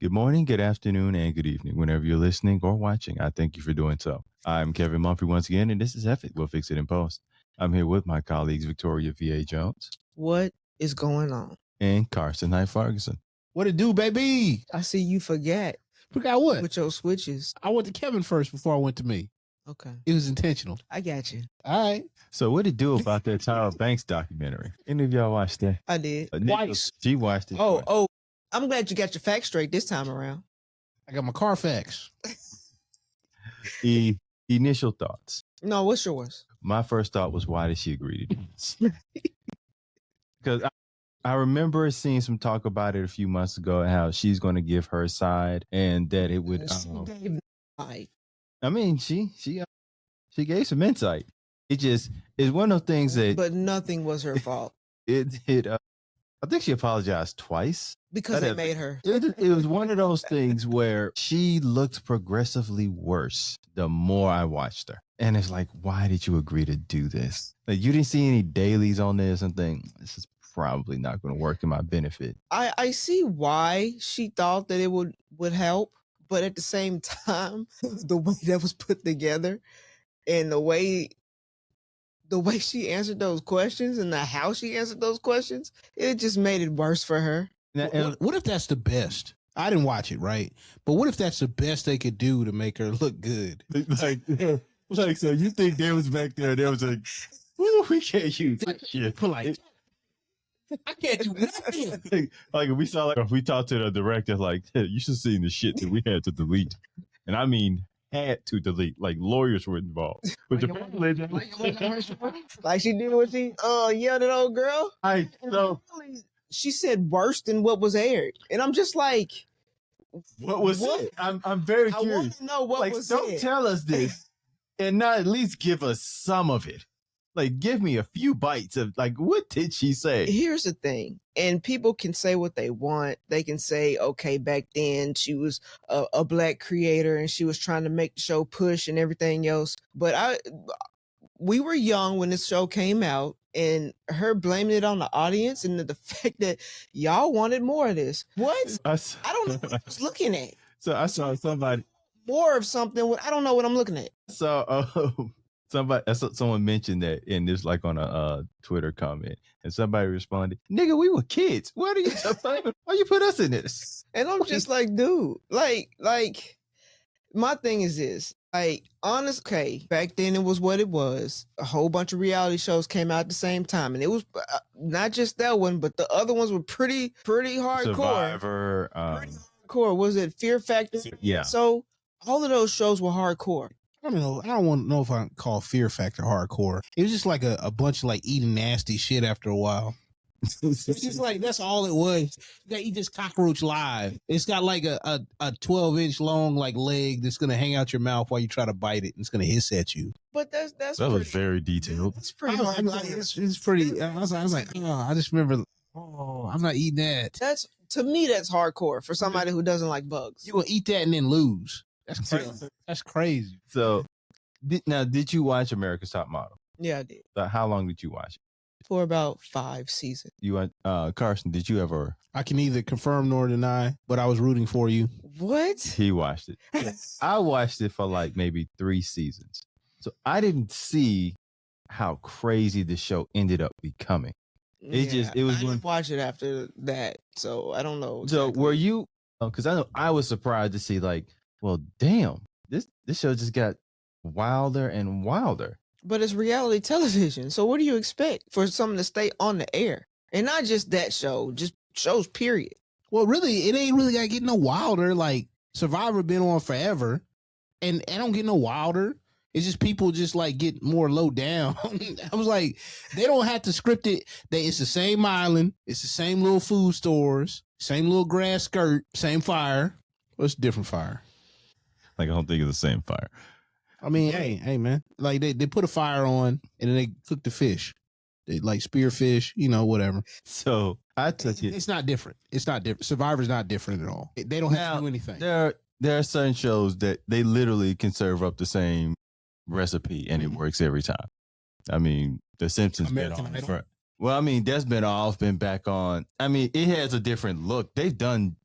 Good morning, good afternoon, and good evening. Whenever you're listening or watching, I thank you for doing so. I'm Kevin Mumphrey once again, and this is Epic. We'll fix it in post. I'm here with my colleagues Victoria V.A. Jones. What is going on? And Carson Knight Ferguson. What it do, baby? I see you forgot. Forgot what? With your switches. I went to Kevin first before I went to me. Okay. It was intentional. I got you. All right. So what it do about that Tyra Banks documentary? Any of y'all watched that? I did. Twice. She watched it. Oh, I'm glad you got your facts straight this time around. I got my Carfax. The initial thoughts. No, what's yours? My first thought was, why did she agree to do this? Because I remember seeing some talk about it a few months ago, how she's going to give her side and that it would. I mean, she gave some insight. It just is one of those things that. But nothing was her fault. I think she apologized twice. Because they made her. It was one of those things where she looked progressively worse the more I watched her. And it's like, why did you agree to do this? Like, you didn't see any dailies on this and think, this is probably not going to work in my benefit. I see why she thought that it would help. But at the same time, the way that was put together and the way she answered those questions and how she answered those questions, it just made it worse for her. What if that's the best? I didn't watch it, right? But what if that's the best they could do to make her look good? Like so you think there was back there was like, woo, we can't use that shit. Like, I can't do nothing. Like we saw, like if we talked to the director, like, hey, you should have seen the shit that we had to delete. And I mean had to delete, like lawyers were involved. With like she did what she yelled at old girl. She said worse than what was aired. And I'm just like, what was it? I'm very curious. I want to know what was don't it. Tell us this and not at least give us some of it. Like, give me a few bites of, like, what did she say? Here's the thing. And people can say what they want. They can say, okay, back then she was a black creator and she was trying to make the show push and everything else. But we were young when this show came out, and her blaming it on the audience and the fact that y'all wanted more of this. What? I don't know what I was looking at. So I saw somebody. More of something. I don't know what I'm looking at. So someone mentioned that, and this like on a Twitter comment, and somebody responded, "Nigga, we were kids. What are you talking? Why you put us in this?" And I'm just like, dude, like my thing is this. Like, honest, okay, back then it was what it was. A whole bunch of reality shows came out at the same time, and it was not just that one, but the other ones were pretty hardcore. Survivor, pretty hardcore. Was it Fear Factor? Yeah. So all of those shows were hardcore. I don't know. I don't want to know if I can call Fear Factor hardcore. It was just like a bunch of like eating nasty shit after a while. It's just like, that's all it was. You gotta eat this cockroach live. It's got like a 12-inch long like leg that's gonna hang out your mouth while you try to bite it, and it's gonna hiss at you. But that was very detailed. It's pretty. It's pretty. I was like, oh, I just remember. Oh, I'm not eating that. To me, that's hardcore for somebody who doesn't like bugs. You gonna eat that and then lose? That's crazy. That's crazy. So, did you watch America's Top Model? Yeah, I did. So how long did you watch it? For about 5 seasons. You Carson, did you ever? I can neither confirm nor deny, but I was rooting for you. What? He watched it. I watched it for like maybe 3 seasons. So I didn't see how crazy the show ended up becoming. I didn't watch it after that, so I don't know. Exactly. So were you? Because I know I was surprised to see, like, well, damn, this show just got wilder and wilder. But it's reality television, so what do you expect for something to stay on the air? And not just that show, just shows, period. Well, really, it ain't really gotta get no wilder. Like, Survivor been on forever, and I don't get no wilder. It's just people just like get more low down. I was like, they don't have to script it. It's the same island. It's the same little food stores, same little grass skirt, same fire. What's a different fire? Like, I don't think it's the same fire. I mean, hey, man. Like, they put a fire on and then they cook the fish. They like spearfish, whatever. So I took it. It's not different. It's not different. Survivor's not different at all. They don't have to do anything. There are certain shows that they literally can serve up the same recipe and it works every time. I mean, The Simpsons been on Well, I mean, that's been back on. I mean, it has a different look. They've done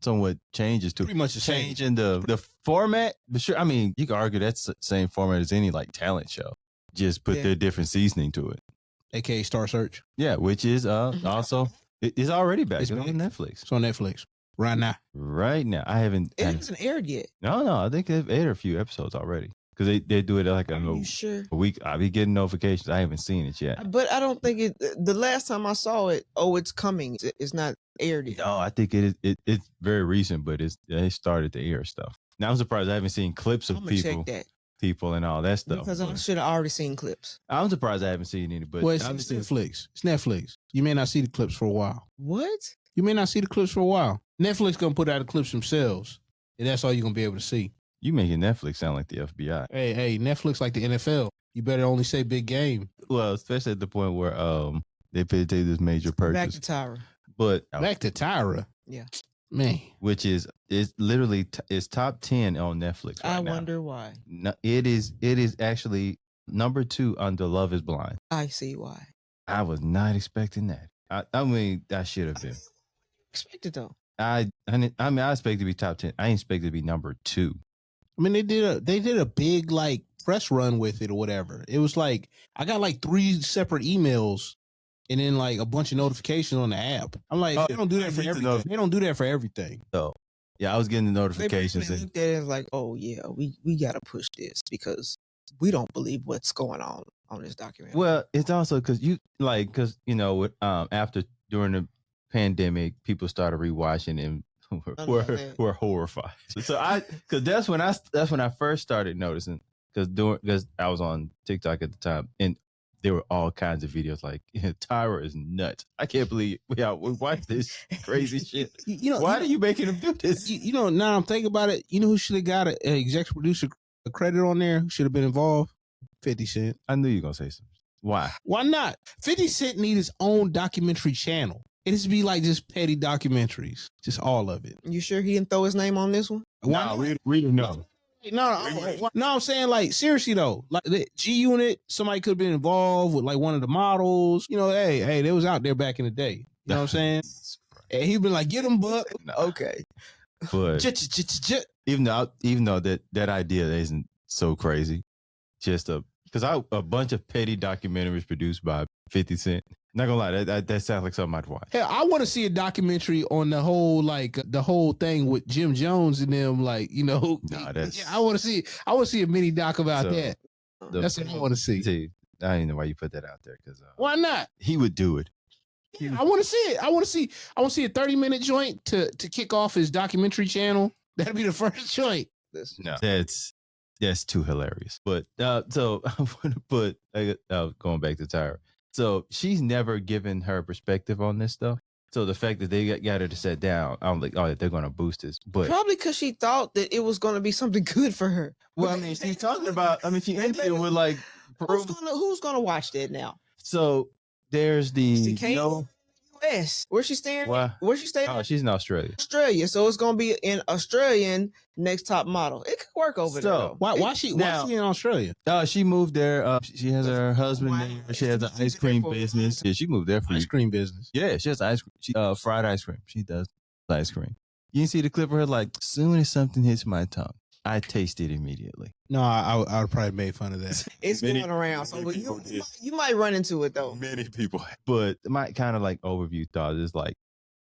somewhat changes to Pretty much the same. changing the format. But sure, I mean, you can argue that's the same format as any like talent show. Just put their different seasoning to it. AKA Star Search. Yeah, which is also it's already back. It's on Netflix. It's on Netflix right now. Right now, I haven't. It hasn't aired yet. No, I think they've aired a few episodes already because they do it like sure? a week. I be getting notifications. I haven't seen it yet, but I don't think it. The last time I saw it, it's coming. It's not aired yet. No, I think it is. It's very recent, but they started to air stuff. Now I'm surprised I haven't seen clips of people and all that stuff. Because I should have already seen clips. I'm surprised I haven't seen any. But well, it's Netflix. It's Netflix. You may not see the clips for a while. What? You may not see the clips for a while. Netflix gonna put out the clips themselves, and that's all you're gonna be able to see. You making Netflix sound like the FBI. Hey, Netflix like the NFL. You better only say big game. Well, especially at the point where they pay this major purchase. Back to Tyra. But back to Tyra. Yeah. Man. Which is literally is top 10 on Netflix right I now. wonder why. No, it is actually number 2 under Love is Blind. I see why. I was not expecting that. I mean, I should have been. Expected though. I expect to be top 10. I expect to be number 2. I mean, they did a big like press run with it or whatever. It was like I got like 3 separate emails and then like a bunch of notifications on the app. I'm like, they don't do that for everything. They don't do that for everything. So yeah, I was getting the notifications. They looked at it like, oh yeah, we gotta push this because we don't believe what's going on this documentary. Well, it's also because after during the pandemic, people started rewatching and were horrified. So because that's when I first started noticing because I was on TikTok at the time and there were all kinds of videos like Tyra is nuts. I can't believe we watch this crazy shit. Why are you making him do this? Now I'm thinking about it. You know who should have got an executive producer credit on there? Who should have been involved? 50 Cent. I knew you were gonna say something. Why? Why not? 50 Cent need his own documentary channel. It needs to be like just petty documentaries, just all of it. You sure he didn't throw his name on this one? No, we didn't know. No, I'm saying like seriously though, like the G Unit, somebody could have been involved with like one of the models. Hey, they was out there back in the day. You know what I'm saying? And he'd been like, "Get him, Buck." No. Okay, but even though that idea isn't so crazy, just because a bunch of petty documentaries produced by 50 Cent. Not gonna lie, that sounds like something I'd watch. Hell, I want to see a documentary on the whole thing with Jim Jones and them, like, I want to see a mini doc about that. That's what I want to see. I don't even know why you put that out there because why not? He would do it. Yeah, I want to see it. I want to see a 30-minute joint to kick off his documentary channel. That'd be the first joint. No, that's too hilarious. But so I want to put going back to Tyra. So she's never given her perspective on this stuff. So the fact that they got her to sit down, I'm like, oh, they're going to boost this. But probably because she thought that it was going to be something good for her. Well, I mean, she's talking about. I mean, she ended it with like, who's going to watch that now? So there's the US. Where's she staying? Where's she staying? Oh, she's in Australia. So it's going to be an Australian next top model. It could work over there. Though. Why she in Australia? She moved there. She has her husband there. She has an ice cream business. Yeah, she moved there for ice cream business. Yeah, she has ice cream. She fried ice cream. She does ice cream. You can see the clip of her like, soon as something hits my tongue, I taste it immediately. No, I would probably made fun of that. It's going around. So you might run into it though. Many people. But my kind of like overview thought is like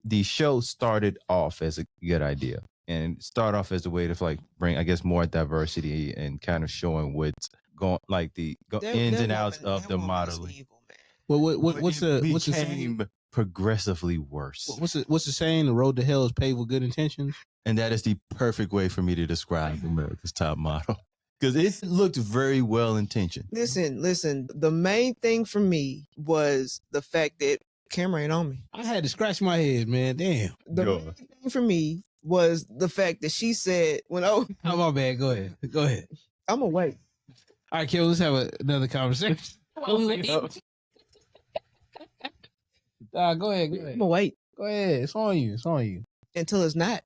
the show started off as a good idea and start off as a way to like bring, I guess, more diversity and kind of showing what's going, like the ins and outs of the modeling. Evil, what's the saying? Progressively worse. What's the saying? The road to hell is paved with good intentions. And that is the perfect way for me to describe America's Top Model. Because it looked very well intentioned. Listen. The main thing for me was the fact that camera ain't on me. I had to scratch my head, man. Damn. The main thing for me was the fact that she said, oh, my bad. Go ahead. I'm going to wait. All right, Kim, let's have another conversation. Go ahead. I'm going to wait. Go ahead. It's on you. Until it's not.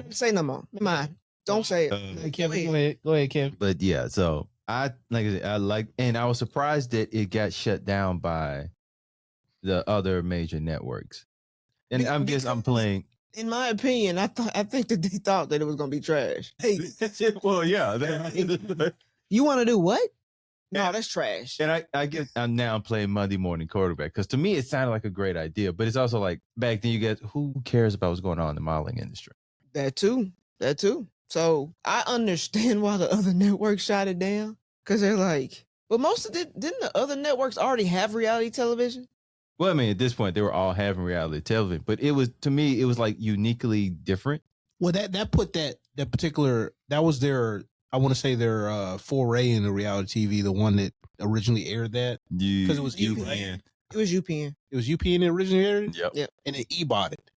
Say no more. Mind. Don't say it. Kevin, go ahead, Kevin. But yeah, so I was surprised that it got shut down by the other major networks. And I'm Because- playing. In my opinion, I think that they thought that it was gonna be trash. Hey, Well, yeah. you want to do what? No, that's trash. And I'm now playing Monday Morning Quarterback because to me it sounded like a great idea, but it's also like back then you get who cares about what's going on in the modeling industry. That too. So I understand why the other networks shot it down because they're like, but most of it didn't the other networks already have reality television? Well, I mean, at this point they were all having reality television, but it was to me it was like uniquely different. Well, that put that particular, that was their, I want to say their foray into reality TV, the one that originally aired that. Because it was UPN. It was UPN. It was UPN that originally aired it? Yep. And then E bought it.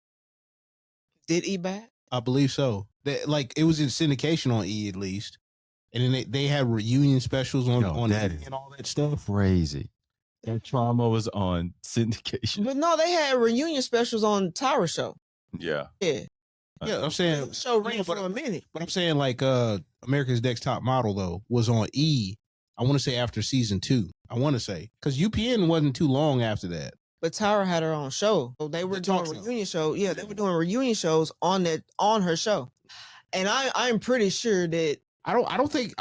Did E buy it? I believe so. Like it was in syndication on E at least. And then they had reunion specials on that E and all that stuff. Crazy. That trauma was on syndication. But no, they had reunion specials on Tyra show. Yeah. Yeah. Yeah, I'm saying The show ran for a minute. But I'm saying like America's Next Top Model though was on E. I want to say after season 2. I want to say because UPN wasn't too long after that. But Tyra had her own show, so they were doing reunion shows. Yeah, they were doing reunion shows on her show, and I'm pretty sure that I don't think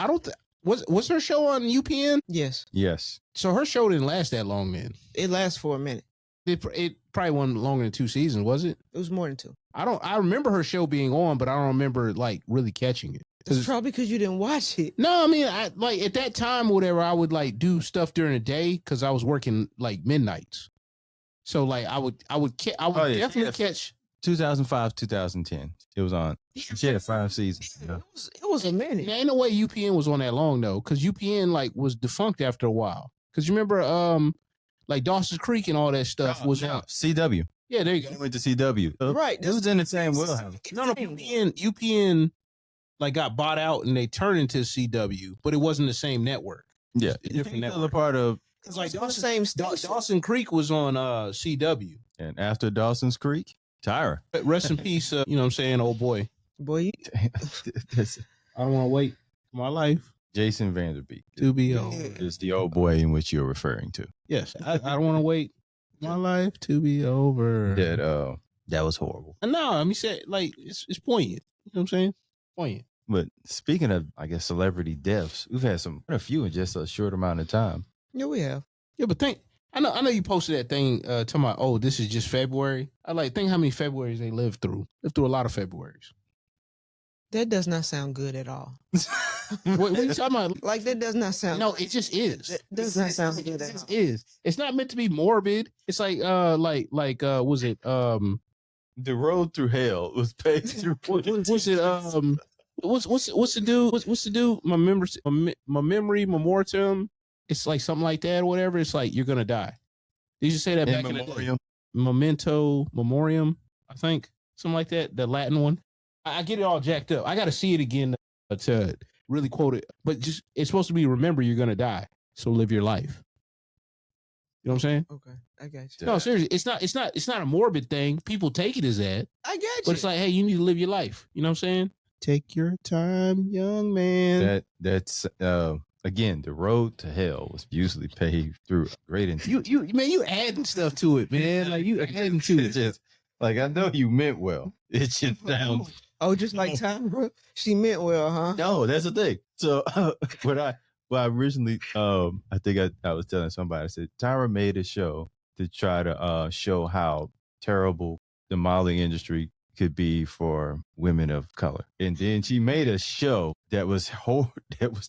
was her show on UPN? Yes. So her show didn't last that long then. It lasts for a minute. It probably wasn't longer than 2 seasons, was it? It was more than 2. I remember her show being on, but I don't remember like really catching it. It's probably because you didn't watch it. No, I mean, I like at that time, or whatever, I would like do stuff during the day because I was working like midnights. So like I would definitely catch 2005, 2010. It was on. She had 5 seasons. Yeah. It was a minute. There ain't no way UPN was on that long though, because UPN like was defunct after a while. Because you remember like Dawson's Creek and all that stuff was on CW. Yeah, there you go. I went to CW. Right. It was in the same wheelhouse. No, UPN like got bought out and they turned into CW, but it wasn't the same network. Yeah, it's a different network. Still a part of. It's like the same Dawson Creek was on CW, and after Dawson's Creek, Tyra. But rest in peace. You know what I'm saying, old boy. Boy, I don't want to wait for my life. Jason Vanderbeek to be old. Is the old boy in which you're referring to. Yes, I don't want to wait for my life to be over. That was horrible. No, I mean, say like it's poignant. You know what I'm saying? Poignant. But speaking of, I guess, celebrity deaths, we've had a few in just a short amount of time. Yeah, we have. Yeah, but I know you posted that thing talking about, oh, this is just February. I think how many Februaries they lived through. Lived through a lot of Februaries. That does not sound good at all. what are you talking about? Like that does not sound. No, it just is. It does not sound good at all. It is. It's not meant to be morbid. It's like was it The Road Through Hell was paved through. Was it what's the dude? What's the dude? My memory memoriam. It's like something like that or whatever. It's like you're gonna die. Did you say that back in the day? Memento memoriam, I think, something like that. The Latin one. I get it all jacked up. I got to see it again to really quote it. But just it's supposed to be remember you're gonna die, so live your life. You know what I'm saying? Okay, I got you. No, seriously, it's not a morbid thing. People take it as that. I got you. But it's like, hey, you need to live your life. You know what I'm saying? Take your time, young man. That's again, the road to hell was usually paved through great intention. You adding stuff to it, man. Like you adding to it. Just like I know you meant well. It just sounds. Oh, just like Tyra, she meant well, huh? No, that's the thing. So I originally, I think I was telling somebody, I said Tyra made a show to try to show how terrible the modeling industry could be for women of color, and then she made a show that was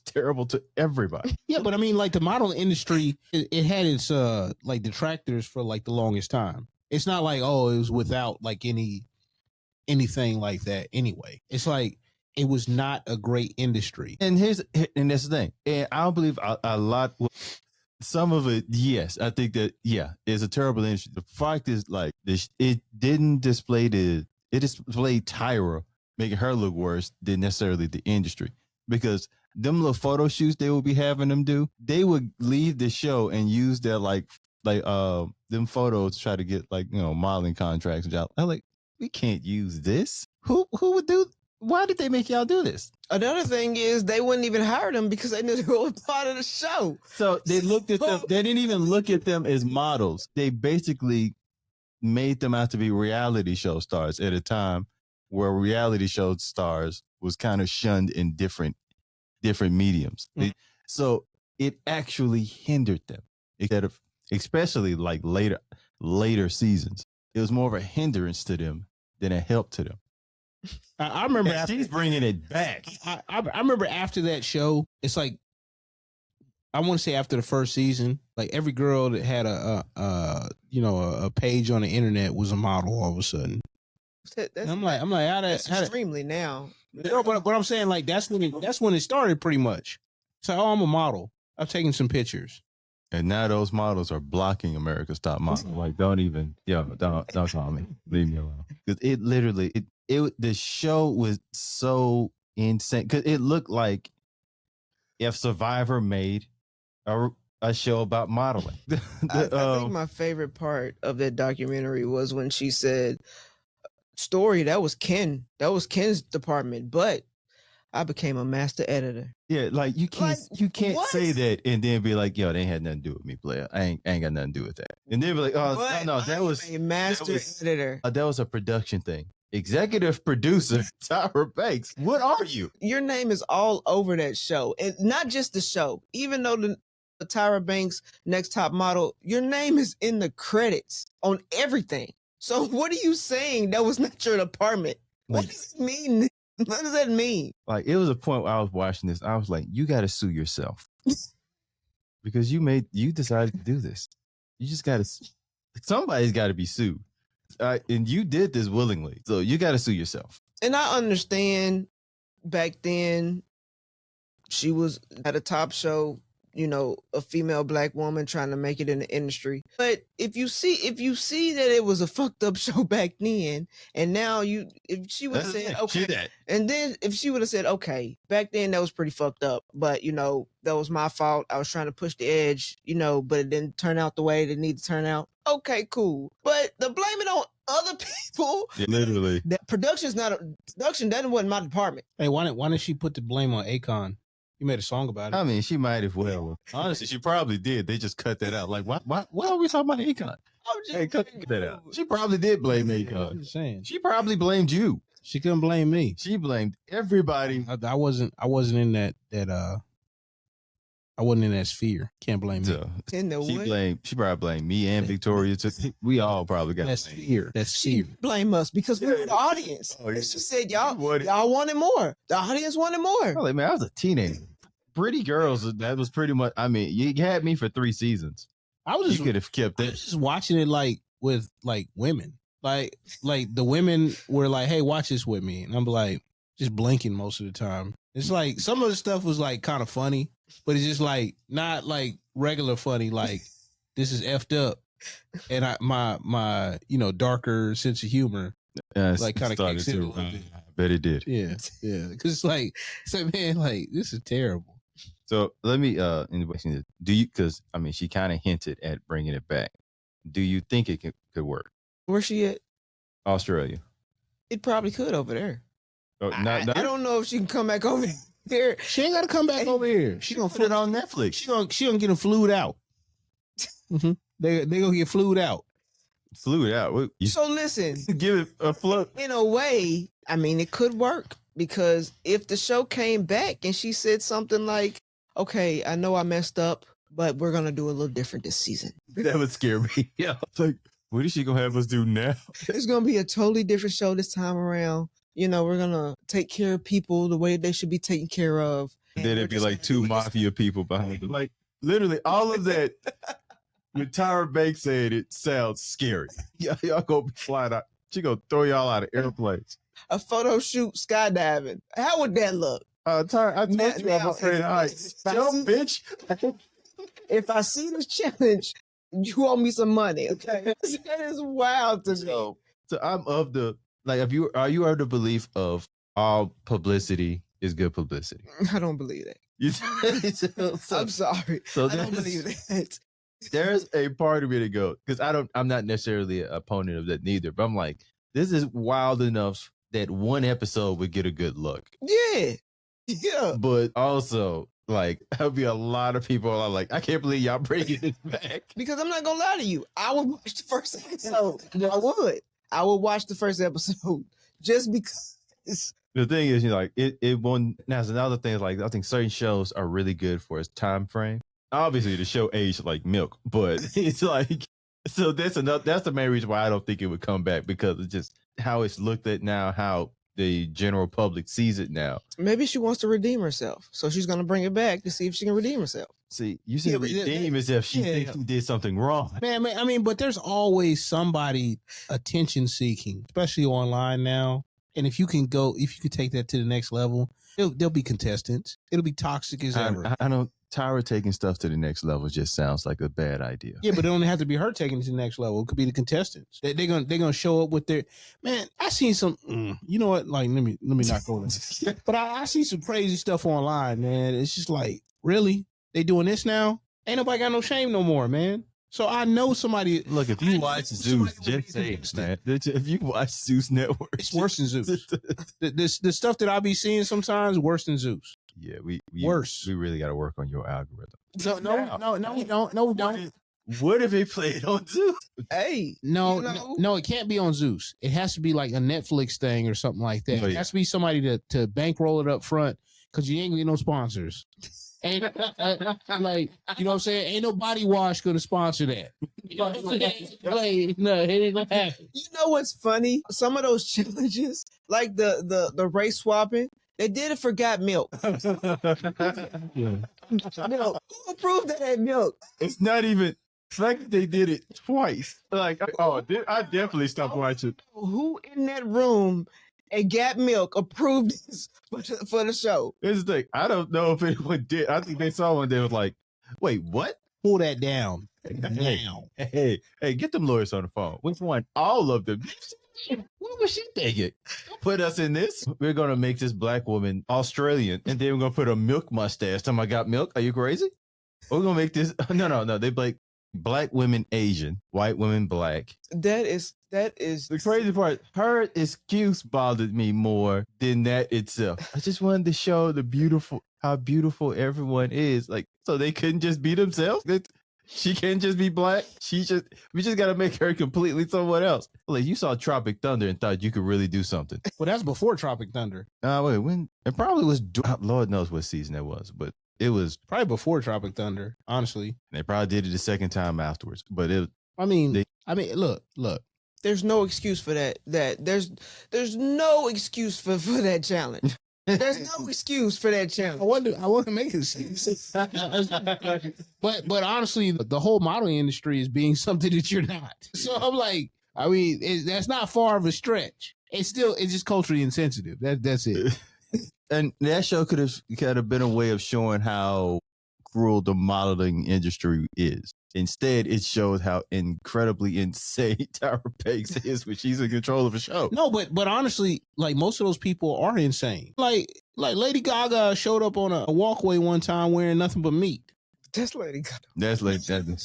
terrible to everybody. Yeah, but I mean, like the modeling industry, it had its like detractors for like the longest time. It's not like, oh, it was without like anything like that anyway. It's like it was not a great industry. And that's the thing. And I don't believe a lot. Some of it, yes, I think that it's a terrible industry. The fact is, like, it didn't display it displayed Tyra, making her look worse than necessarily the industry, because them little photo shoots they would be having them do, they would leave the show and use their like them photos to try to get like modeling contracts and jobs. I'm like, we can't use this. Who would do? why did they make y'all do this? Another thing is they wouldn't even hire them because they knew they were part of the show. So they looked at them. They didn't even look at them as models. They basically made them out to be reality show stars at a time where reality show stars was kind of shunned in different mediums. So it actually hindered them, especially like later seasons. It was more of a hindrance to them than a help to them. I remember she's bringing it back. I remember after that show, it's like, I want to say after the first season, like every girl that had a page on the internet was a model all of a sudden. I'm like, that's extremely now. No, but I'm saying like that's when it started pretty much. So I'm a model. I've taken some pictures. And now those models are blocking America's Top Model. Like, don't call me. Leave me alone. Because it literally, the show was so insane. Because it looked like if Survivor made a show about modeling. I think my favorite part of that documentary was when she said, "Story, that was Ken's department, but I became a master editor." Yeah, like you can't say that and then be like, "Yo, they ain't had nothing to do with me, player. I ain't got nothing to do with that." And then be like, "Oh, no, that was a master editor. That was a production thing." Executive producer Tyra Banks. What are you? Your name is all over that show, and not just the show. Even though the Tyra Banks Next Top Model, your name is in the credits on everything. So what are you saying? That was not your department. What does it mean? What does that mean? Like, it was a point where I was watching this. I was like, you got to sue yourself because you decided to do this. You just got to, somebody's got to be sued. And you did this willingly. So you got to sue yourself. And I understand back then she was at a top show, a female black woman trying to make it in the industry. But if you see that it was a fucked up show back then, and now if she would have said, okay, and then if she would have said, okay, back then that was pretty fucked up, but that was my fault. I was trying to push the edge, but it didn't turn out the way it needed to turn out. Okay, cool. But the blame it on other people. Yeah, literally. That production, that wasn't my department. Hey, why didn't she put the blame on Akon? You made a song about it. I mean, she might as well. Honestly, she probably did. They just cut that out. Like, why are we talking about Akon? Hey, cut that out. She probably did blame Akon. I'm just saying. She probably blamed you. She couldn't blame me. She blamed everybody. I wasn't in that I wasn't in that sphere. Can't blame me. She probably blamed me and Victoria. We all probably got that sphere. That sphere. She blamed us because we were the audience. Oh, yeah. She said, y'all wanted more. The audience wanted more. Like, man, I was a teenager. Pretty Girls, that was pretty much, I mean, you had me for 3 seasons. You could have kept it. I was just watching it like with like women. Like the women were like, hey, watch this with me. And I'm like, just blinking most of the time. It's like some of the stuff was like kind of funny, but it's just like not like regular funny. Like this is effed up, and my darker sense of humor like kind of kicks in. I bet it did. Yeah, because it's like, man, like this is terrible. So let me do you? Because I mean, she kind of hinted at bringing it back. Do you think it could work? Where's she at? Australia. It probably could over there. Oh, I don't know if she can come back over here. She ain't got to come back over here. She gonna put it on Netflix. She gonna get them flued out. Mm-hmm. They gonna get flued out. Flued out. So listen, give it a float. In a way, I mean, it could work because if the show came back and she said something like, "Okay, I know I messed up, but we're gonna do a little different this season." That would scare me. Yeah, like, what is she gonna have us do now? It's gonna be a totally different show this time around. We're going to take care of people the way they should be taken care of. And then it'd be like 2 mafia people behind it. Like, literally, all of that, when Tyra Banks said it sounds scary. Y'all going to be flying out. She going to throw y'all out of airplanes. A photo shoot skydiving. How would that look? Tyra, I told you I'm afraid of heights. Jump, bitch. If I see this challenge, you owe me some money, okay? That is wild to me. So I'm of the... Like, are you of the belief of all publicity is good publicity? I don't believe that. I'm sorry. So I don't believe that. There's a part of me to go, because I'm not necessarily an opponent of that neither, but I'm like, this is wild enough that one episode would get a good look. Yeah. But also, like, there'll be a lot of people are like, I can't believe y'all bringing this back. Because I'm not gonna lie to you, I would watch the first episode. I would watch the first episode just because. The thing is, like, it won't. Now, another thing is, like, I think certain shows are really good for its time frame. Obviously, the show aged like milk, but it's like, so that's the main reason why I don't think it would come back, because it's just how it's looked at now, how the general public sees it now. Maybe she wants to redeem herself, so she's gonna bring it back to see if she can redeem herself. See, you said redeem as if she thinks she did something wrong. Man, I mean, but there's always somebody attention seeking, especially online now. And if you can take that to the next level, there'll be contestants. It'll be toxic as ever. I don't. Tyra taking stuff to the next level just sounds like a bad idea. Yeah, but it don't have to be her taking it to the next level. It could be the contestants. They're gonna show up with their man. I seen some. You know what? Like, let me not go there. But I see some crazy stuff online, man. It's just like, really, they doing this now? Ain't nobody got no shame no more, man. So I know somebody. Look, if you watch Zeus, just say it, man. If you watch Zeus Network, it's worse than Zeus. The stuff that I be seeing sometimes worse than Zeus. Yeah, we worse. We really got to work on your algorithm. No, we don't. What if it played on Zeus? Hey, no, it can't be on Zeus. It has to be like a Netflix thing or something like that. It has to be somebody to bankroll it up front, because you ain't gonna get no sponsors. Ain't like, you know what I'm saying? Ain't no body wash gonna sponsor that. No, it ain't gonna happen. You know what's funny? Some of those challenges, like the race swapping, they did it for Got Milk. Yeah. Milk. Who approved of that milk? It's not even the fact that they did it twice. Like, I definitely stopped watching. Who in that room at Got Milk approved this for the show? Here's the thing. I don't know if anyone did. I think they saw one. They was like, wait, what? Pull that down. Hey, get them lawyers on the phone. Which one? All of them. What was she thinking? Don't put us in this. We're going to make this black woman Australian, and then we're going to put a milk mustache. Tell me I got milk. Are you crazy? We're going to make this. No. They like black women Asian, white women black. That is the crazy part. Her excuse bothered me more than that itself. I just wanted to show how beautiful everyone is. Like, so they couldn't just be themselves. She can't just be black. We just got to make her completely someone else. Like, you saw Tropic Thunder and thought you could really do something. Well, that's before Tropic Thunder. Wait, when? It probably was, Lord knows what season that was, but it was probably before Tropic Thunder, honestly. They probably did it the second time afterwards, but look. There's no excuse for that. There's no excuse for that challenge. There's no excuse for that challenge. I want to make it sense. but honestly, the whole modeling industry is being something that you're not. So I'm like, that's not far of a stretch. It's just culturally insensitive. That's it. And that show could have been a way of showing how cruel the modeling industry is. Instead, it shows how incredibly insane Tyra Banks is when she's in control of a show. No, but honestly, like, most of those people are insane. Like Lady Gaga showed up on a walkway one time wearing nothing but meat. That's Lady Gaga. That's Lady Gaga.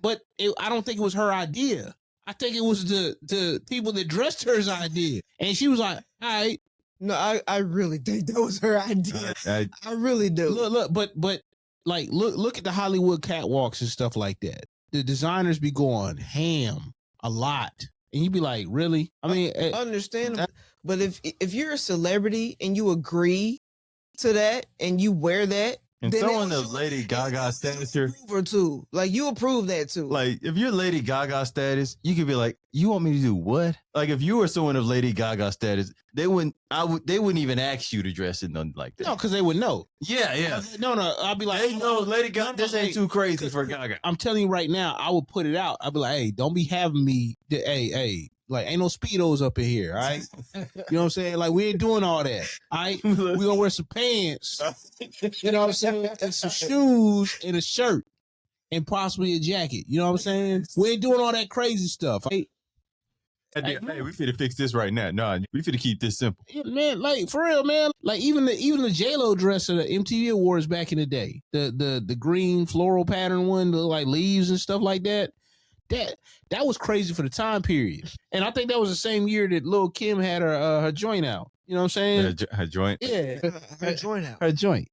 But I don't think it was her idea. I think it was the people that dressed her's idea. And she was like, all right. No, I really think that was her idea. I really do. Look, but like, look at the Hollywood catwalks and stuff like that. The designers be going ham a lot, and you be like, really? I mean, understandable. But if you're a celebrity and you agree to that and you wear that, and someone of Lady Gaga status, like, you approve that too. Like, if you're Lady Gaga status, you could be like, you want me to do what? Like, if you were someone of Lady Gaga status, they wouldn't even ask you to dress in nothing like that. No, because they would know. Yeah. No, I'll be like, hey, no, Lady Gaga, this ain't too crazy for Gaga. I'm telling you right now, I would put it out. I'll be like, hey, don't be having me. Hey. Like, ain't no Speedos up in here, all right? You know what I'm saying? Like, we ain't doing all that, all right? We gonna wear some pants, you know what I'm saying? And some shoes and a shirt and possibly a jacket. You know what I'm saying? We ain't doing all that crazy stuff. Right? Hey, we finna fix this right now. No, we finna keep this simple. Yeah, man, like, for real, man. Like, even the J-Lo dress at the MTV Awards back in the day, the green floral pattern one, the like leaves and stuff like that. that was crazy for the time period. And I think that was the same year that Lil' Kim had her joint out. You know what I'm saying? Her joint. Yeah, Her joint out. her joint.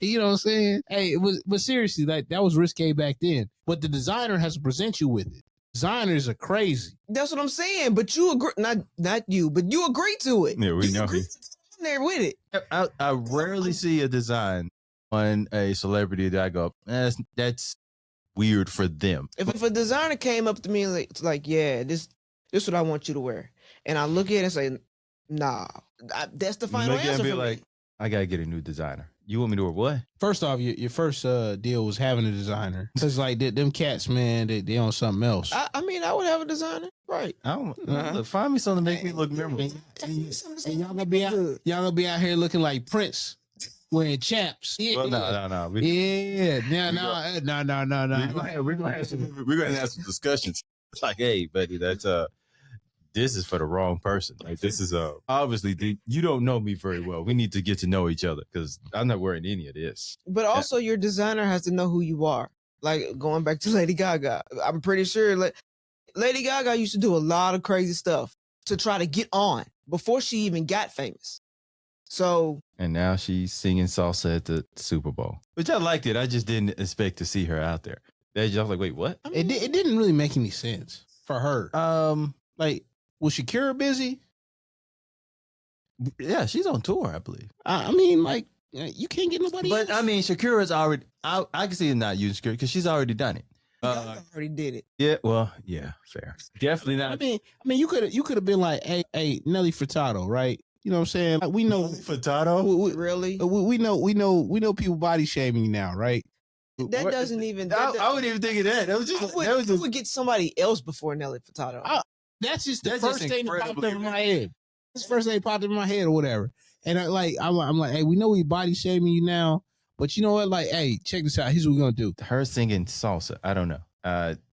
You know what I'm saying? Hey, it was, but seriously, like that was risque back then. But the designer has to present you with it. Designers are crazy. That's what I'm saying. But you agree, not you, but you agree to it. Yeah, we know. You there with it. I rarely see a design on a celebrity that I go, that's weird for them. If a designer came up to me and like, yeah, this is what I want you to wear, and I look at it and say, nah, that's the final answer be for like, me. I gotta get a new designer. You want me to wear what? First off, your first deal was having a designer. Cause like them cats, man, they on something else. I mean, I would have a designer, right? I don't look, find me something to make me look memorable. And y'all gonna be out here looking like Prince wearing chaps. Yeah. Well, no. No. We're gonna have some discussions. It's like, hey, buddy, that's this is for the wrong person. Like, this is obviously you don't know me very well. We need to get to know each other because I'm not wearing any of this. But also, your designer has to know who you are. Like going back to Lady Gaga, I'm pretty sure Lady Gaga used to do a lot of crazy stuff to try to get on before she even got famous. So, and now she's singing salsa at the Super Bowl, which I liked it. I just didn't expect to see her out there. They just like, wait, what? It didn't really make any sense for her. Like, was Shakira busy? Yeah, she's on tour, I believe. I mean, like, you can't get nobody else. But I mean, Shakira's already. I can see her not using Shakira because she's already done it. already did it. Yeah, well, yeah, fair. Definitely not. I mean, you could have been like, hey, Nelly Furtado, right? You know what I'm saying? Like, we know Furtado. Really? We know people body shaming you now, right? That doesn't even. I wouldn't even think of that. That was just. I would get somebody else before Nelly Furtado. That's just the first thing that popped up in my head. That's the first thing that popped up in my head or whatever. And I'm like, hey, we know we body shaming you now, but you know what? Like, hey, check this out. Here's what we're gonna do. Her singing salsa. I don't know.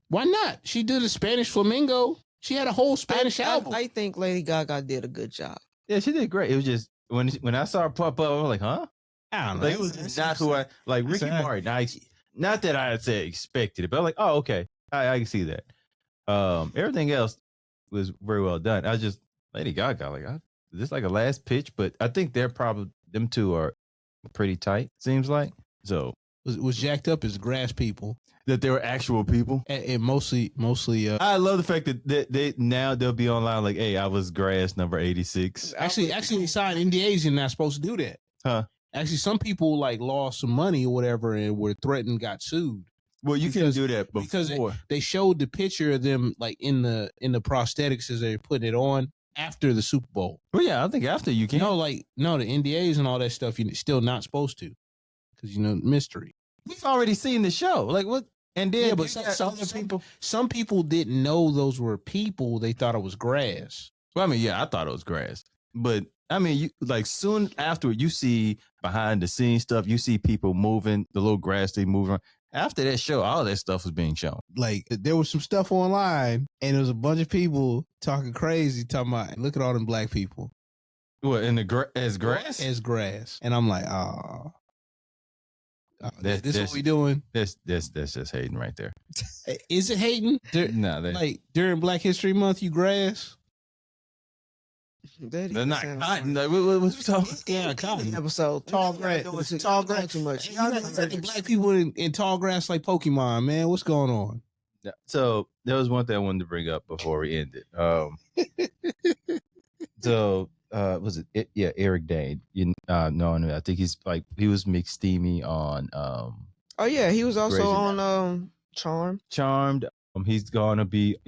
Why not? She did a Spanish flamenco. She had a whole Spanish album. I think Lady Gaga did a good job. Yeah, she did great. It was just when I saw her pop up, I was like, huh? I don't know. Like, it was not who I like. Ricky Martin. Not that I had said expected it, but I'm like, oh, okay, I can see that. Everything else was very well done. I just Lady Gaga, like, this like a last pitch, but I think them two are pretty tight. Seems like so. Was jacked up as grass people. That they were actual people, and mostly. I love the fact that they'll be online like, hey, I was grass number 86. Actually, they signed NDAs. You're not supposed to do that. Huh? Actually, some people like lost some money or whatever and were threatened, got sued. Well, you can do that because they showed the picture of them like in the prosthetics as they're putting it on after the Super Bowl. Well, yeah, I think after you can. No, the NDAs and all that stuff you're still not supposed to because mystery. We've already seen the show. Like what? And then, yeah, but some people didn't know those were people. They thought it was grass. Well, I mean, yeah, I thought it was grass, but I mean, you like soon after you see behind the scenes stuff, you see people moving, the little grass they moving. After that show, all that stuff was being shown. Like there was some stuff online, and there was a bunch of people talking crazy, talking about, look at all them black people. What in the as grass? As grass, and I'm like, oh. This what we doing? That's just hating right there. Is it hating? No, like during Black History Month, you grass. They're not cotton. What we talking? Yeah, cotton. Episode tall grass. Tall grass too much. Black people in tall grass like Pokemon, man. What's going on? So there was one thing I wanted to bring up before we ended. So. Was it? Yeah, Eric Dane. No, I think he was McSteamy on. Oh yeah, he was also on Charmed. Charmed. He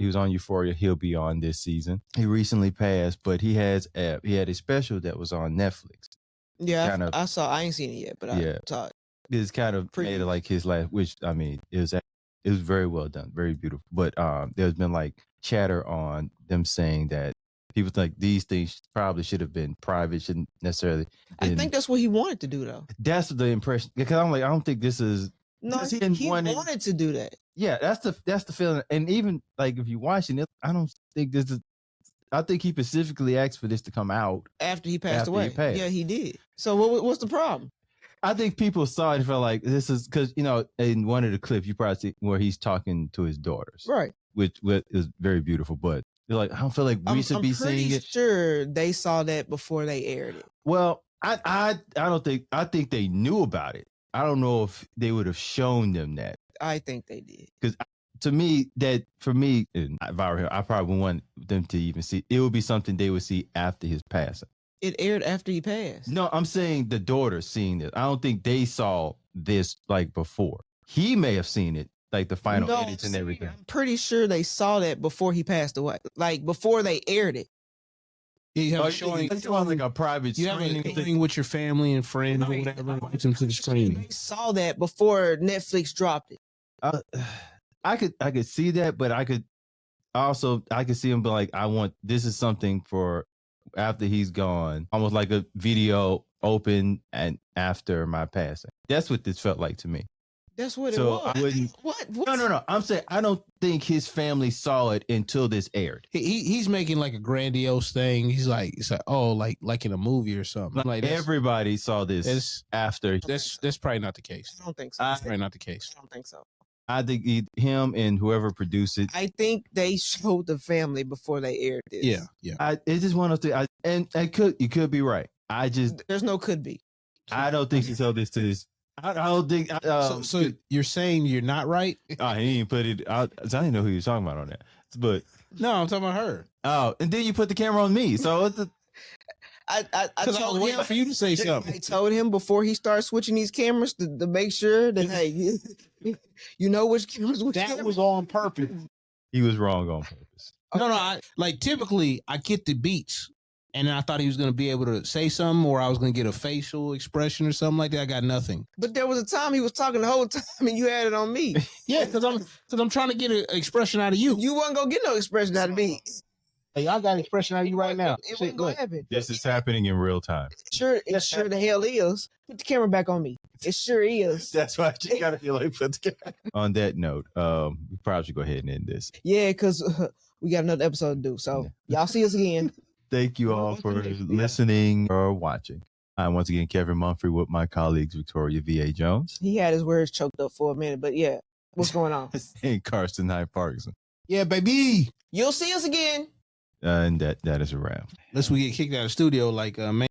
was on Euphoria. He'll be on this season. He recently passed, but he had a special that was on Netflix. Yeah, I saw. I ain't seen it yet, but I saw it. It's kind of made it like his last, which I mean, it was very well done, very beautiful. But there's been like chatter on them saying that people think these things probably should have been private, shouldn't necessarily. I think that's what he wanted to do, though. That's the impression, because I'm like, I don't think this is. No, he wanted to do that. Yeah, that's the feeling. And even like if you're watching it, I don't think this is. I think he specifically asked for this to come out after he passed away. Yeah, he did. So what's the problem? I think people saw it and felt like this is because, in one of the clips, you probably see where he's talking to his daughters. Right. Which is very beautiful. But they're like, I don't feel like we should be seeing it. I'm pretty sure they saw that before they aired it. Well, I think they knew about it. I don't know if they would have shown them that. I think they did. Because to me, if I were here, I probably wouldn't want them to even see. It would be something they would see after his passing. It aired after he passed. No, I'm saying the daughters seeing this. I don't think they saw this like before. He may have seen it, like the final edits and everything. I'm pretty sure they saw that before he passed away. Like before they aired it. You have showing like a private screening with your family and friends or whatever. Invite them to the screening. They saw that before Netflix dropped it. I could see that, but I could see him be like, this is something for after he's gone, almost like a video open and after my passing. That's what this felt like to me. That's what it was. I wouldn't. What? No. I'm saying I don't think his family saw it until this aired. He's making like a grandiose thing. He's like, it's like, oh, like in a movie or something. Like everybody saw this after. That's probably not the case. I don't think so. That's probably not the case. I don't think so. I think him and whoever produced it. I think they showed the family before they aired this. Yeah. It's just one of those things. And you could be right. There's no could be. I don't think he told this to his. I don't think. So you're saying you're not right? He didn't put it. I didn't know who he was talking about on that. But no, I'm talking about her. Oh, and then you put the camera on me. So what the? I was waiting for you to say something. I told him before he started switching these cameras to make sure that hey, you know which cameras. That was on purpose. He was wrong on purpose. No. Typically I get the beats, and then I thought he was going to be able to say something, or I was going to get a facial expression or something like that. I got nothing. But there was a time he was talking the whole time, and you had it on me. Yeah, because I'm trying to get an expression out of you. You wasn't gonna get no expression out of me. Hey, I got an expression out of you right now. It wasn't gonna happen. This is happening in real time. It sure the hell is. Put the camera back on me. It sure is. That's why you gotta feel like put the camera. On that note, we probably should go ahead and end this. Yeah, because we got another episode to do. So y'all see us again. Thank you all for listening or watching. I'm once again Kevin Mumphrey with my colleagues Victoria V.A. Jones. He had his words choked up for a minute, but yeah, what's going on? And Karsten Hyde Parkinson. Yeah, baby. You'll see us again. And that is a wrap. Unless we get kicked out of the studio like